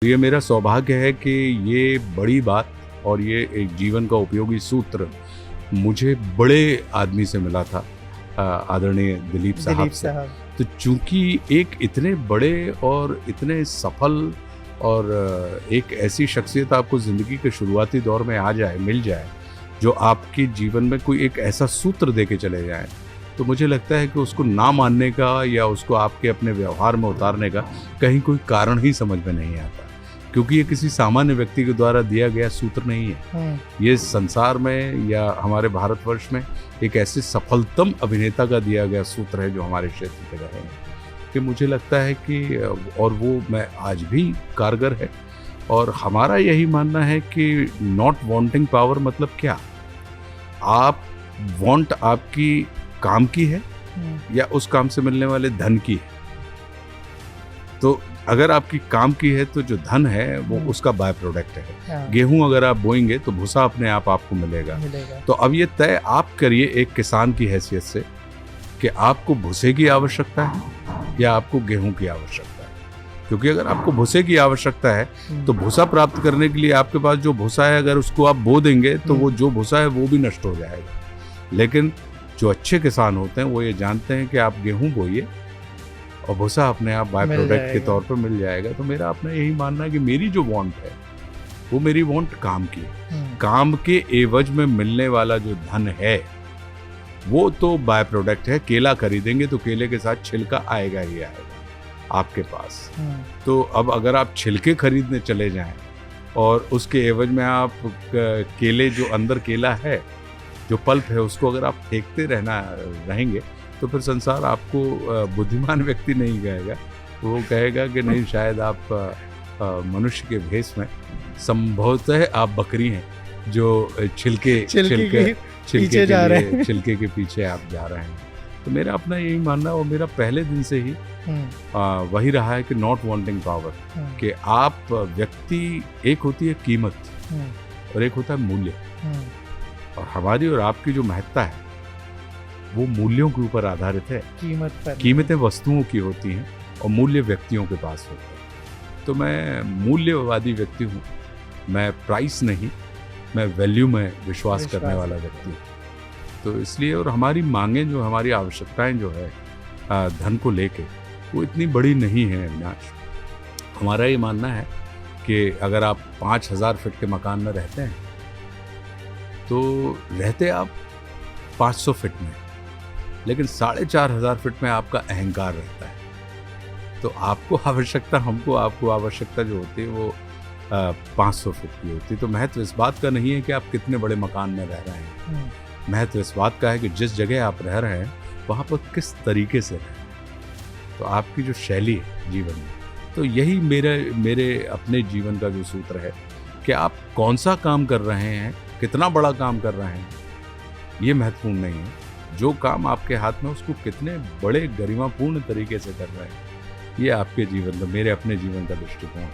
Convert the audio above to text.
ये मेरा सौभाग्य है कि ये बड़ी बात और ये एक जीवन का उपयोगी सूत्र मुझे बड़े आदमी से मिला था, आदरणीय दिलीप साहब से। तो चूंकि एक इतने बड़े और इतने सफल और एक ऐसी शख्सियत आपको ज़िंदगी के शुरुआती दौर में आ जाए, मिल जाए, जो आपके जीवन में कोई एक ऐसा सूत्र दे के चले जाए, तो मुझे लगता है कि उसको ना मानने का या उसको आपके अपने व्यवहार में उतारने का कहीं कोई कारण ही समझ में नहीं आता, क्योंकि ये किसी सामान्य व्यक्ति के द्वारा दिया गया सूत्र नहीं है। ये संसार में या हमारे भारतवर्ष में एक ऐसे सफलतम अभिनेता का दिया गया सूत्र है जो हमारे क्षेत्र पे रहे हैं, कि मुझे लगता है कि और वो मैं आज भी कारगर है। और हमारा यही मानना है कि नॉट वांटिंग पावर मतलब क्या, आप वांट आपकी काम की है या उस काम से मिलने वाले धन की है। तो अगर आपकी काम की है तो जो धन है वो उसका बाय प्रोडक्ट है। गेहूं अगर आप बोएंगे तो भूसा अपने आप आपको मिलेगा। तो अब ये तय आप करिए एक किसान की हैसियत से कि आपको भूसे की आवश्यकता है या आपको गेहूं की आवश्यकता है। क्योंकि अगर आपको भूसे की आवश्यकता है तो भूसा प्राप्त करने के लिए आपके पास जो भूसा है, अगर उसको आप बो देंगे तो वो जो भूसा है वो भी नष्ट हो जाएगा। लेकिन जो अच्छे किसान होते हैं वो ये जानते हैं कि आप गेहूं बोइए और भूसा अपने आप बाय प्रोडक्ट के तौर पर मिल जाएगा। तो मेरा अपना यही मानना है कि मेरी जो वांट है वो मेरी वांट काम की है। काम के एवज में मिलने वाला जो धन है वो तो बाय प्रोडक्ट है। केला खरीदेंगे तो केले के साथ छिलका आएगा ही आएगा आपके पास। तो अब अगर आप छिलके खरीदने चले जाएं और उसके एवज में आप केले, जो अंदर केला है, जो पल्प है, उसको अगर आप फेंकते रहेंगे तो फिर संसार आपको बुद्धिमान व्यक्ति नहीं कहेगा। वो कहेगा कि नहीं, शायद आप मनुष्य के भेष में संभवतः आप बकरी हैं जो छिलके के पीछे आप जा रहे हैं। तो मेरा अपना यही मानना और मेरा पहले दिन से ही वही रहा है कि नॉट वांटिंग पावर, कि आप व्यक्ति, एक होती है कीमत और एक होता है मूल्य। और हमारी और आपकी जो महत्ता है वो मूल्यों के ऊपर आधारित है। कीमतें वस्तुओं की होती हैं और मूल्य व्यक्तियों के पास होते हैं। तो मैं मूल्यवादी व्यक्ति हूँ, मैं प्राइस नहीं, मैं वैल्यू में विश्वास करने वाला व्यक्ति हूँ। तो इसलिए, और हमारी मांगें जो, हमारी आवश्यकताएं जो है धन को लेके, वो इतनी बड़ी नहीं है अविनाश। हमारा ये मानना है कि अगर आप 5000 फीट के मकान में रहते हैं तो रहते आप 500 फीट में, लेकिन 4500 फीट में आपका अहंकार रहता है। तो आपको आवश्यकता, आपको आवश्यकता जो होती है वो 500 फीट की होती है। तो महत्व इस बात का नहीं है कि आप कितने बड़े मकान में रह रहे हैं, महत्व इस बात का है कि जिस जगह आप रह रहे हैं वहाँ पर किस तरीके से रह रहे हैं। तो आपकी जो शैली है जीवन में, तो यही मेरे अपने जीवन का जो सूत्र है कि आप कौन सा काम कर रहे हैं, कितना बड़ा काम कर रहे हैं, ये महत्वपूर्ण नहीं है। जो काम आपके हाथ में, उसको कितने बड़े गरिमापूर्ण तरीके से कर रहे हैं, ये आपके जीवन का, मेरे अपने जीवन का दृष्टिकोण है।